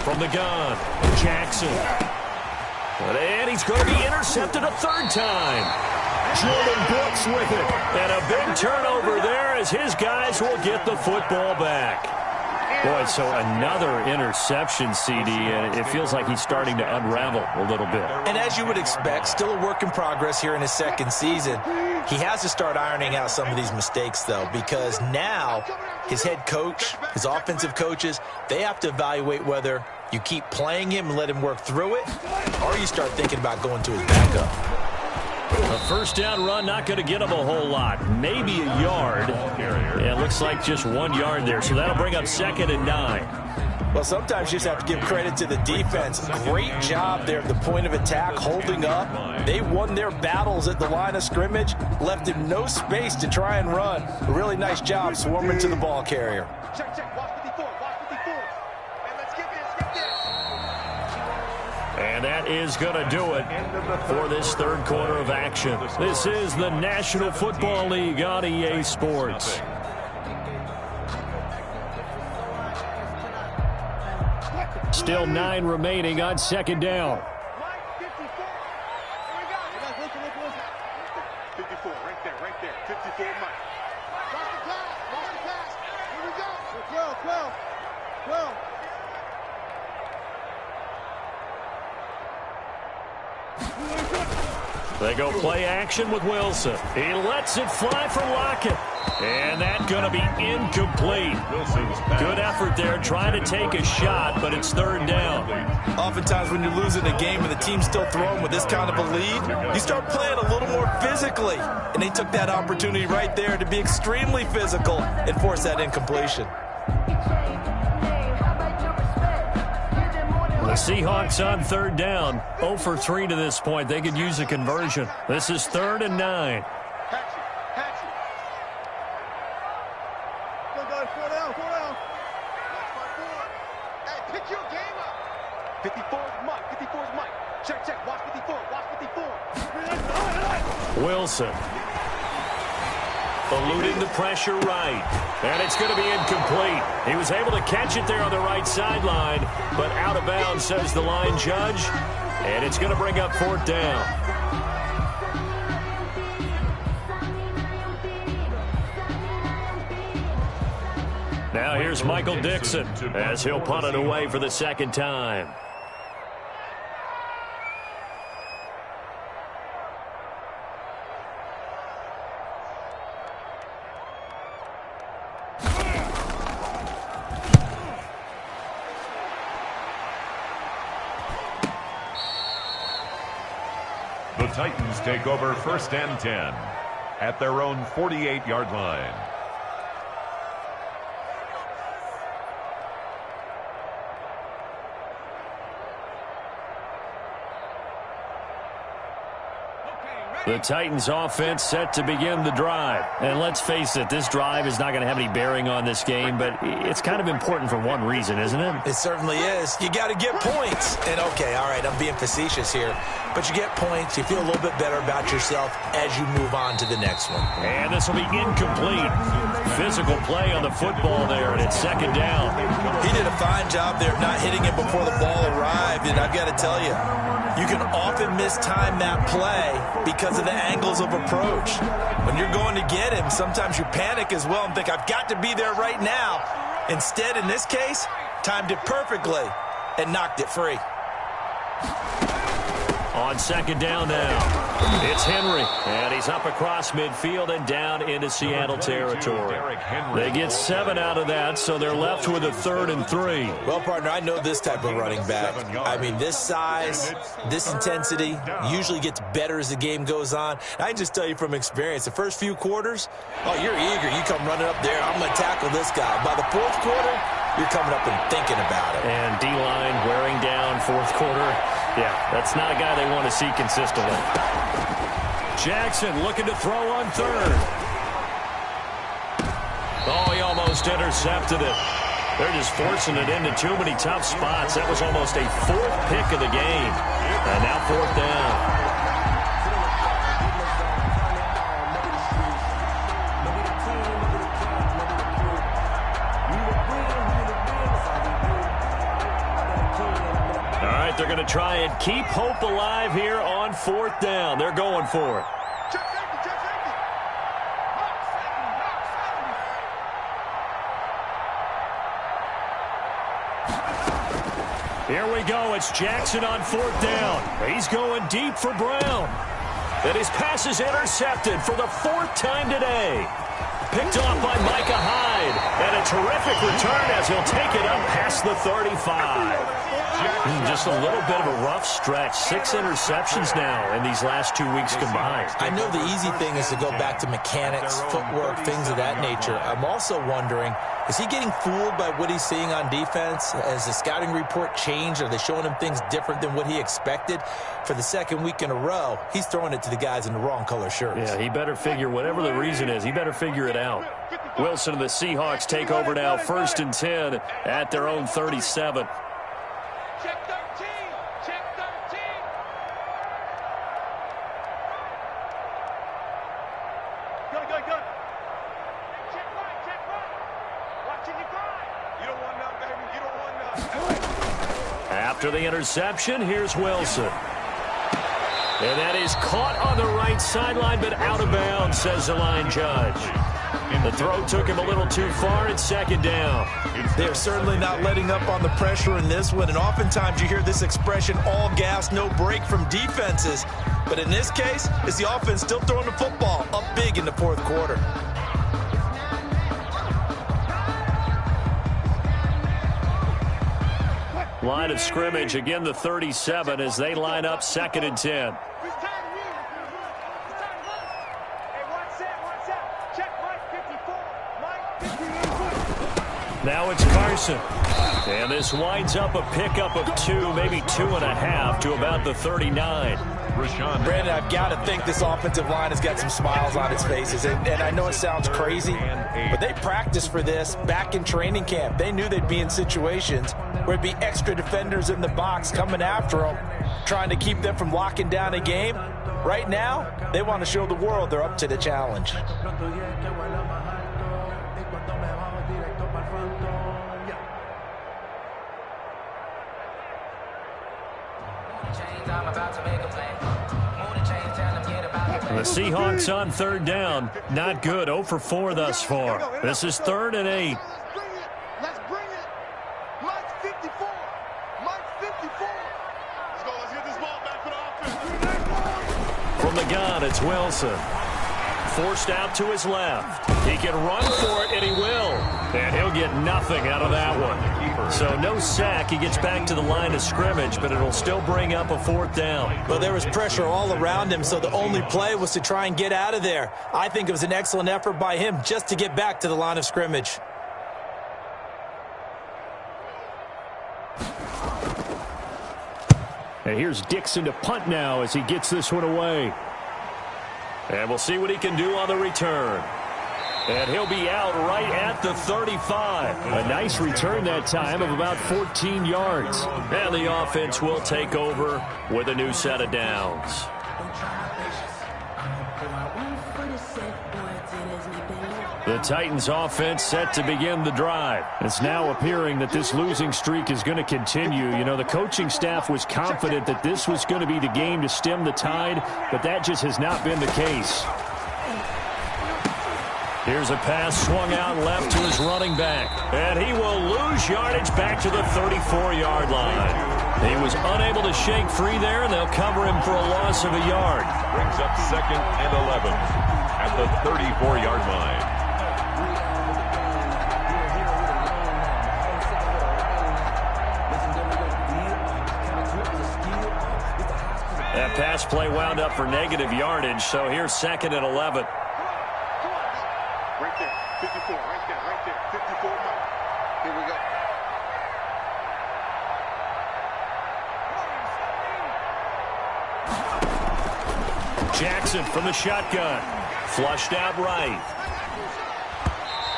From the gun, Jackson. And he's going to be intercepted a 3rd time. Jordan Brooks with it. And a big turnover there as his guys will get the football back. Boy, so another interception, CD, and it feels like he's starting to unravel a little bit. And as you would expect, still a work in progress here in his 2nd season. He has to start ironing out some of these mistakes, though, because now his head coach, his offensive coaches, they have to evaluate whether you keep playing him and let him work through it, or you start thinking about going to his backup. A 1st down run, not going to get him a whole lot. Maybe a yard. Yeah, it looks like just 1 yard there, so that'll bring up 2nd and 9. Well, sometimes you just have to give credit to the defense. Great job there at the point of attack, holding up. They won their battles at the line of scrimmage, left him no space to try and run. A really nice job swarming to the ball carrier. Check. Watch 54. Watch 54. And let's get this. And that is going to do it for this 3rd quarter of action. This is the National Football League on EA Sports. Still 9 remaining on 2nd down. 54, right there. 54, Mike. Watch the pass. Here we go. 12. They go play action with Wilson. He lets it fly for Lockett. And that's going to be incomplete. Good effort there trying to take a shot, but it's 3rd down. Oftentimes when you're losing a game and the team's still throwing with this kind of a lead, you start playing a little more physically. And they took that opportunity right there to be extremely physical and force that incompletion. The Seahawks on 3rd down. 0 for 3 to this point. They could use a conversion. This is 3rd and 9. Patch it. Go, guys. 4 down. Hey, pick your game up. 54 is Mike. Check. Watch 54. Wilson. Eluding the pressure right. And it's going to be incomplete. He was able to catch it there on the right sideline, but out of bounds, says the line judge. And it's going to bring up 4th down. Now here's Michael Dixon as he'll punt it away for the 2nd time. The Titans take over 1st and 10 at their own 48-yard line. The Titans offense set to begin the drive. And let's face it, this drive is not going to have any bearing on this game, but it's kind of important for one reason, isn't it? It certainly is. You got to get points. And okay, all right, I'm being facetious here, but you get points, you feel a little bit better about yourself as you move on to the next one. And this will be incomplete. Physical play on the football there, and it's 2nd down. He did a fine job there of not hitting it before the ball arrived. and I've got to tell you, you can often mistime that play because of the angles of approach. When you're going to get him, sometimes you panic as well and think, I've got to be there right now. Instead, in this case, timed it perfectly and knocked it free. On second down now, it's Henry, and he's up across midfield and down into Seattle territory. They get 7 out of that, so they're left with a 3rd and 3. Well, partner, I know this type of running back. I mean, this size, this intensity usually gets better as the game goes on. I can just tell you from experience, the first few quarters, oh, you're eager. You come running up there, I'm going to tackle this guy. By the 4th quarter, you're coming up and thinking about it. And D-line wearing down 4th quarter. Yeah, that's not a guy they want to see consistently. Jackson looking to throw on 3rd. Oh, he almost intercepted it. They're just forcing it into too many tough spots. That was almost a 4th pick of the game. And now 4th down. They're going to try and keep hope alive here on 4th down. They're going for it. Here we go. It's Jackson on 4th down. He's going deep for Brown. And his pass is intercepted for the 4th time today. Picked off by Micah Hyde. And a terrific return as he'll take it up past the 35. Just a little bit of a rough stretch. 6 interceptions now in these last 2 weeks combined. I know the easy thing is to go back to mechanics, footwork, things of that nature. I'm also wondering, is he getting fooled by what he's seeing on defense? Has the scouting report changed? Are they showing him things different than what he expected? For the 2nd week in a row, he's throwing it to the guys in the wrong color shirts. Yeah, he better figure, whatever the reason is, he better figure it out. Wilson and the Seahawks take over now, 1st and 10 at their own 37. Check 13. Check 13. Go. Check right. Watching you grind. You don't want none, baby. You don't want none. After the interception, here's Wilson. And that is caught on the right sideline, but out of bounds, says the line judge. The throw took him a little too far. It's 2nd down. They're certainly not letting up on the pressure in this one, and oftentimes you hear this expression, all gas, no break from defenses. But in this case, it's the offense still throwing the football up big in the 4th quarter. Line of scrimmage, again the 37 as they line up 2nd and 10. Now it's Carson. And this winds up a pickup of 2, maybe 2.5 to about the 39. Brandon, I've got to think this offensive line has got some smiles on its faces. And I know it sounds crazy, but they practiced for this back in training camp. They knew they'd be in situations where it'd be extra defenders in the box coming after them, trying to keep them from locking down a game. Right now, they want to show the world they're up to the challenge. The Seahawks on 3rd down. Not good. 0 for 4 thus far. This is 3rd and 8. Let's bring it. Mike 54. Mike 54. Let's get this ball back for the offense. From the gun, it's Wilson. Forced out to his left. He can run for it, and he will. And he'll get nothing out of that one. So no sack. He gets back to the line of scrimmage, but it'll still bring up a 4th down. Well, there was pressure all around him, so the only play was to try and get out of there. I think it was an excellent effort by him just to get back to the line of scrimmage. And here's Dixon to punt now as he gets this one away. And we'll see what he can do on the return. And he'll be out right at the 35. A nice return that time of about 14 yards. And the offense will take over with a new set of downs. The Titans offense set to begin the drive. It's now appearing that this losing streak is going to continue. You know, the coaching staff was confident that this was going to be the game to stem the tide, but that just has not been the case. Here's a pass swung out left to his running back, and he will lose yardage back to the 34-yard line. He was unable to shake free there, and they'll cover him for a loss of a yard. Brings up 2nd and 11 at the 34-yard line. That pass play wound up for negative yardage, so here's 2nd and 11. Right there, 54, right there, 54 mark. Here we go. Jackson from the shotgun. Flushed out right.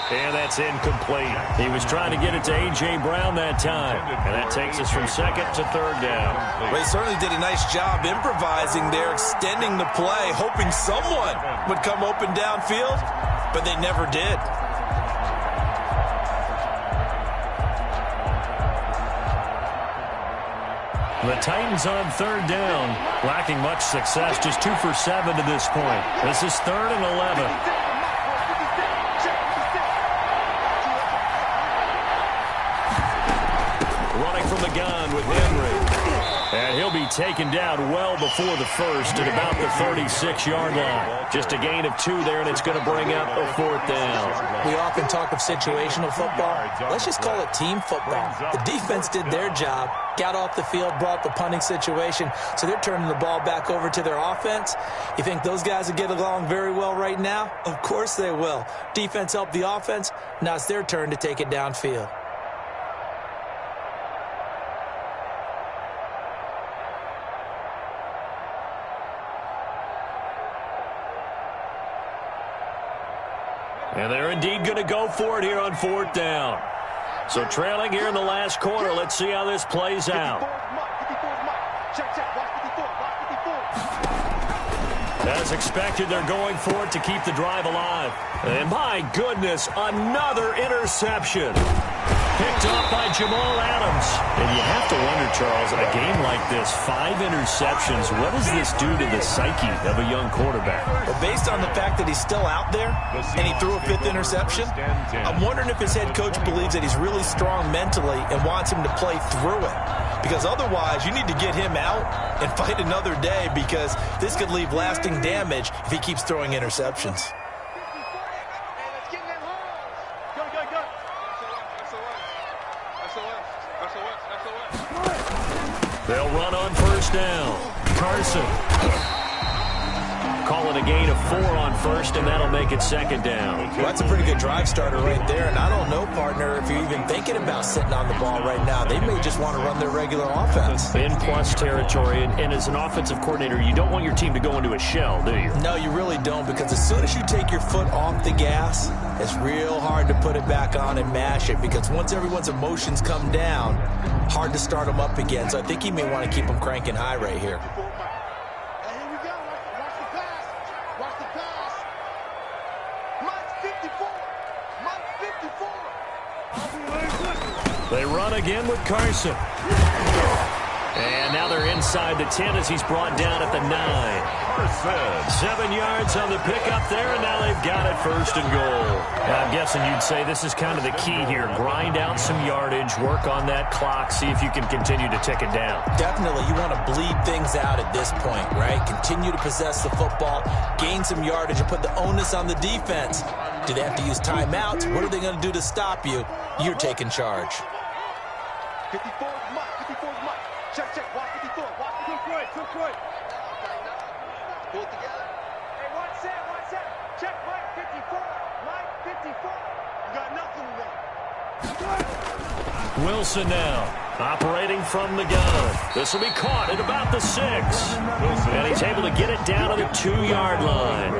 And that's incomplete. He was trying to get it to A.J. Brown that time. And that takes us from 2nd to 3rd down. Well, he certainly did a nice job improvising there, extending the play, hoping someone would come open downfield, but they never did. The Titans on 3rd down, lacking much success, just 2 for 7 to this point. This is 3rd and 11. From the gun with Henry. And he'll be taken down well before the first at about the 36-yard line. Just a gain of 2 there, and it's going to bring up a 4th down. We often talk of situational football. Let's just call it team football. The defense did their job, got off the field, brought the punting situation, so they're turning the ball back over to their offense. You think those guys will get along very well right now? Of course they will. Defense helped the offense. Now it's their turn to take it downfield. And they're indeed going to go for it here on 4th down. So trailing here in the last quarter. Let's see how this plays out. As expected, they're going for it to keep the drive alive. And my goodness, another interception. Picked off by Jamal Adams. And you have to wonder, Charles, in a game like this, 5 interceptions, what does this do to the psyche of a young quarterback? Well, based on the fact that he's still out there and he threw a 5th interception, I'm wondering if his head coach believes that he's really strong mentally and wants him to play through it. Because otherwise, you need to get him out and fight another day, because this could leave lasting damage if he keeps throwing interceptions. They'll run on 1st down. Carson. Calling a gain of 4 on 1st, and that'll make it 2nd down. Well, that's a pretty good drive starter right there. And I don't know, partner, if you're even thinking about sitting on the ball right now. They may just want to run their regular offense. In plus territory, and as an offensive coordinator, you don't want your team to go into a shell, do you? No, you really don't, because as soon as you take your foot off the gas, it's real hard to put it back on and mash it, because once everyone's emotions come down, hard to start them up again. So I think he may want to keep them cranking high right here. They run again with Carson. And now they're inside the 10 as he's brought down at the 9. 7 yards on the pickup there, and now they've got it 1st and goal. And I'm guessing you'd say this is kind of the key here. Grind out some yardage, work on that clock, see if you can continue to tick it down. Definitely. You want to bleed things out at this point, right? Continue to possess the football, gain some yardage, and put the onus on the defense. Do they have to use timeouts? What are they going to do to stop you? You're taking charge. 54 is Mike. 54 is Mike. Check, check. Watch 54. Watch 54. Took right. Pull it together. Hey, one set. Check Mike 54. Mike 54. You got nothing to run. Wilson now, operating from the gun. This will be caught at about the 6. And he's able to get it down to the 2-yard line.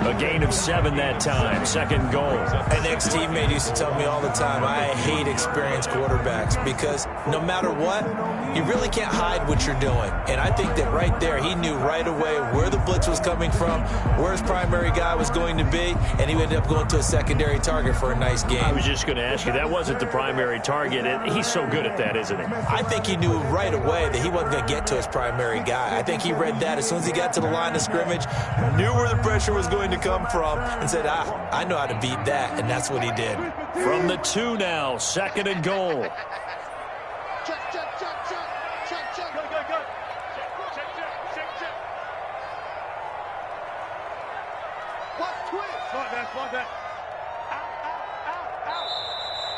A gain of 7 that time. Second goal. An ex-teammate used to tell me all the time, I hate experienced quarterbacks because no matter what, you really can't hide what you're doing. And I think that right there, he knew right away where the blitz was coming from, where his primary guy was going to be, and he ended up going to a secondary target for a nice game. I was just going to ask you, that wasn't the primary target. He's so good at that, isn't he? I think he knew right away that he wasn't going to get to his primary guy. I think he read that as soon as he got to the line of scrimmage, knew where the pressure was going to come from, and said, I know how to beat that, and that's what he did. From the 2 now, second and goal.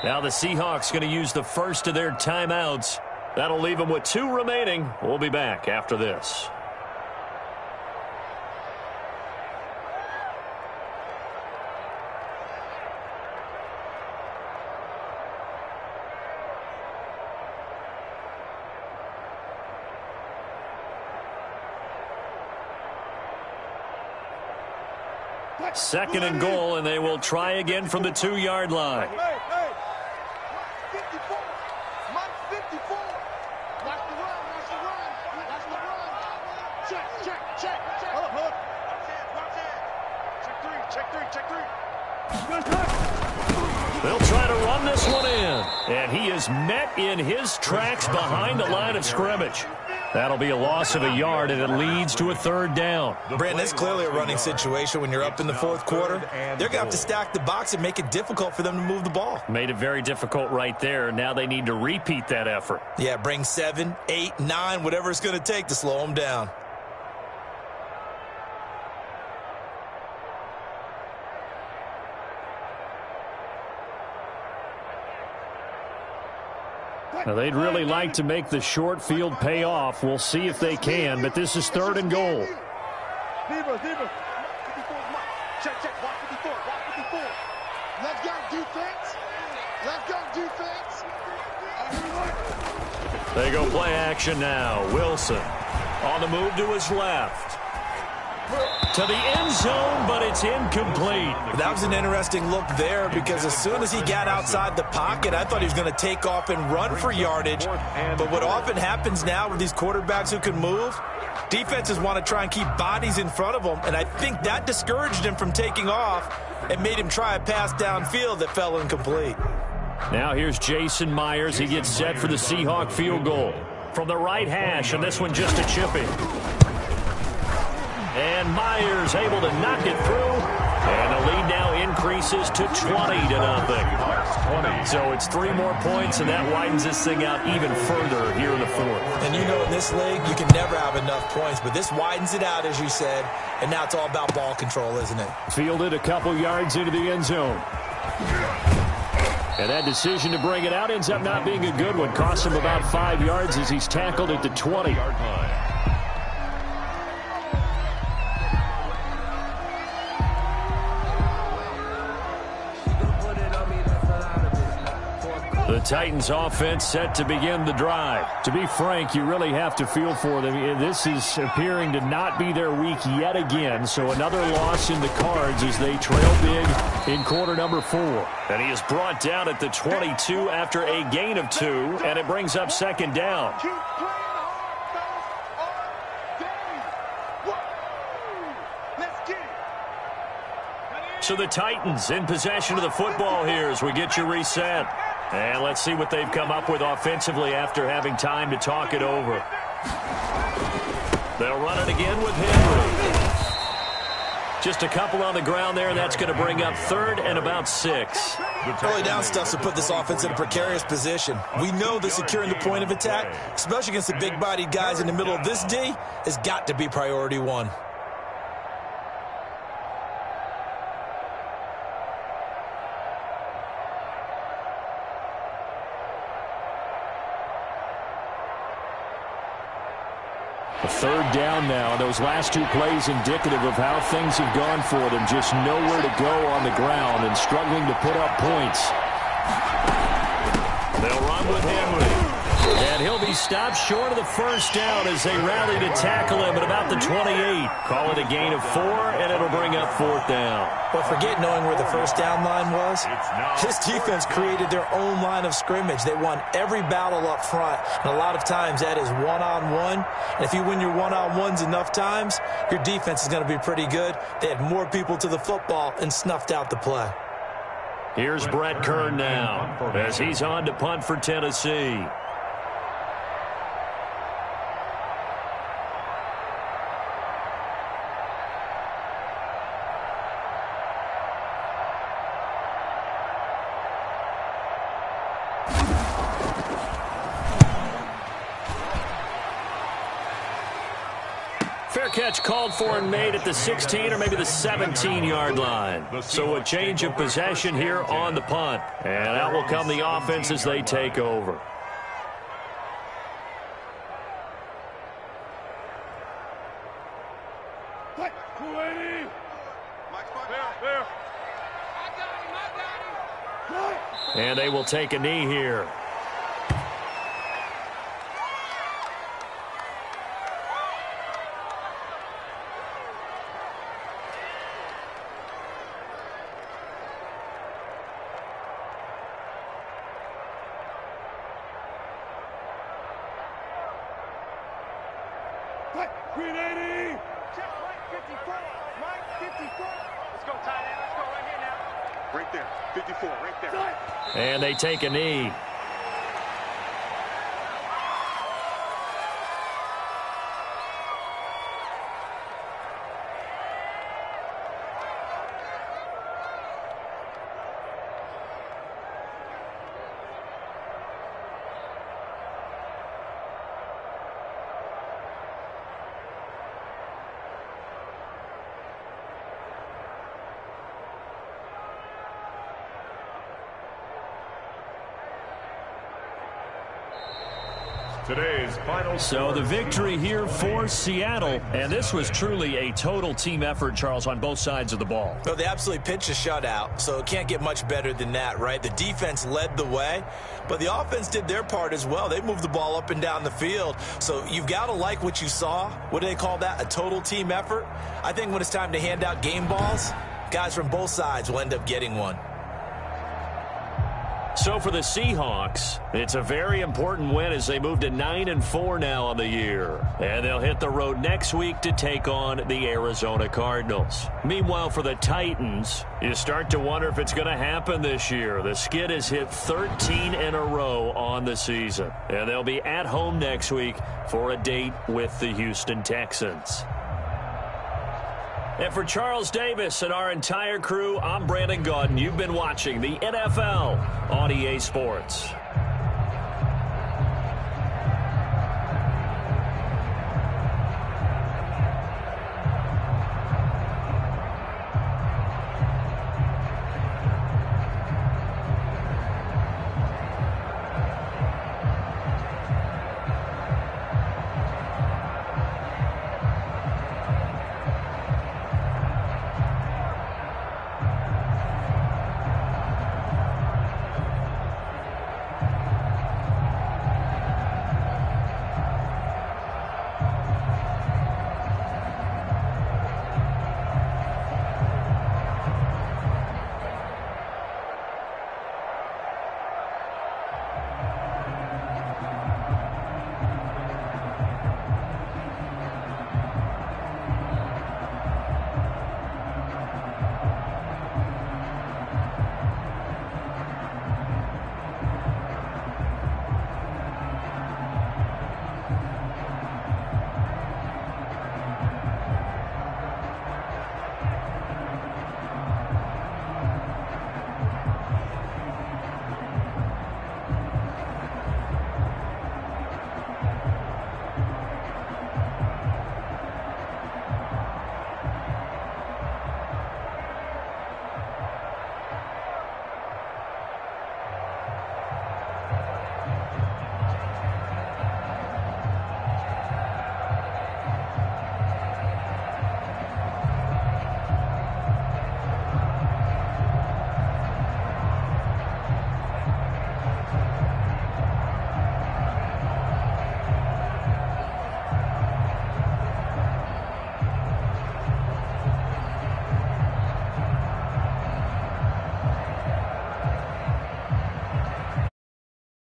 Now the Seahawks going to use the first of their timeouts. That'll leave them with 2 remaining. We'll be back after this. Second and goal, and they will try again from the 2-yard line. Hey. 54. Mike 54. Watch the run. Check. Hold up. Check three. They'll try to run this one in, and he is met in his tracks behind the line of scrimmage. That'll be a loss of a yard, and it leads to a 3rd down. Brandon, it's clearly a running situation when you're up in the 4th quarter. They're going to have to stack the box and make it difficult for them to move the ball. Made it very difficult right there. Now they need to repeat that effort. Yeah, bring 7, 8, 9, whatever it's going to take to slow them down. Now they'd really like to make the short field pay off. We'll see if they can, but this is 3rd and goal. Check. Watch 54. Let's go, defense. They go play action now. Wilson on the move to his left. To the end zone, but it's incomplete. That was an interesting look there because as soon as he got outside the pocket, I thought he was going to take off and run for yardage. But what often happens now with these quarterbacks who can move, defenses want to try and keep bodies in front of them, and I think that discouraged him from taking off and made him try a pass downfield that fell incomplete. Now here's Jason Myers. He gets set for the Seahawk field goal. From the right hash, and this one just a chipping. And Myers able to knock it through. And the lead now increases to 20-0. So it's 3 more points, and that widens this thing out even further here in the 4th. And you know in this league, you can never have enough points, but this widens it out, as you said, and now it's all about ball control, isn't it? Fielded a couple yards into the end zone. And that decision to bring it out ends up not being a good one. Costs him about 5 yards as he's tackled at the 20-yard line. The Titans offense set to begin the drive. To be frank, you really have to feel for them. This is appearing to not be their week yet again, so another loss in the cards as they trail big in quarter number 4. And he is brought down at the 22 after a gain of 2, and it brings up 2nd down. Keep playing hard, let's get it. So the Titans in possession of the football here as we get you reset. And let's see what they've come up with offensively after having time to talk it over. They'll run it again with Henry. Just a couple on the ground there. That's going to bring up 3rd and about 6. Early down stuff to put this offense in a precarious position. We know that securing the point of attack, especially against the big-bodied guys in the middle of this D, has got to be priority 1. A 3rd down now. Those last 2 plays indicative of how things have gone for them. Just nowhere to go on the ground and struggling to put up points. They'll run with Henry. And he'll be he stops short of the first down as they rally to tackle him at about the 28. Call it a gain of 4, and it'll bring up 4th down. But forget knowing where the first down line was. This defense created their own line of scrimmage. They won every battle up front, and a lot of times that is one-on-one. And if you win your one-on-ones enough times, your defense is going to be pretty good. They had more people to the football and snuffed out the play. Here's Brett Kern now as he's on to punt for Tennessee. Fair catch called for and made at the 16 or maybe the 17-yard line. So a change of possession here on the punt. And out will come the offense as they take over. And they will take a knee here. And they take a knee. Today's final So the victory here for Seattle, and this was truly a total team effort, Charles, on both sides of the ball. Well, they absolutely pitched a shutout, so it can't get much better than that, right? The defense led the way, but the offense did their part as well. They moved the ball up and down the field, so you've got to like what you saw. What do they call that? A total team effort? I think when it's time to hand out game balls, guys from both sides will end up getting one. So for the Seahawks, it's a very important win as they move to 9-4 now on the year. And they'll hit the road next week to take on the Arizona Cardinals. Meanwhile, for the Titans, you start to wonder if it's going to happen this year. The skid has hit 13 in a row on the season. And they'll be at home next week for a date with the Houston Texans. And for Charles Davis and our entire crew, I'm Brandon Gaudin. You've been watching the NFL on EA Sports.